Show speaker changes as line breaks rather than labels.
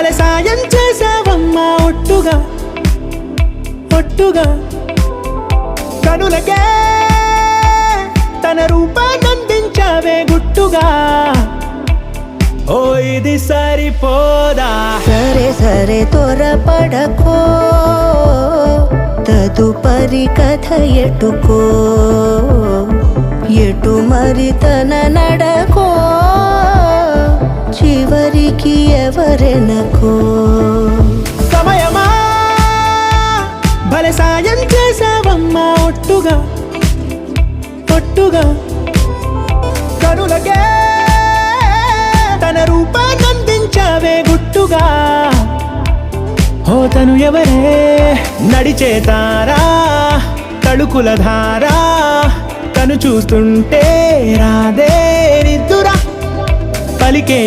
భలే సాయం చేసావమ్మా ఒట్టుగా ఒట్టుగా కనులకే తన రూపాన్నందించావే గుట్టుగా ఓ ఇది సరిపోదా
సరే సరే త్వరపడకో తదుపరి కథ ఎటుకో ఎటు మరి తన నడకో చివరికి ఎవరెనకో
సమయమా భలే సాయం చేసావమ్మా ఒట్టుగా ఒట్టుగా కనులకే తన రూపాన్నందించావే గుట్టుగా ఓ తను ఎవరే నడిచే తారా తళుకుల ధారా తను చూస్తుంటే రాదే నిద్దురా పలికే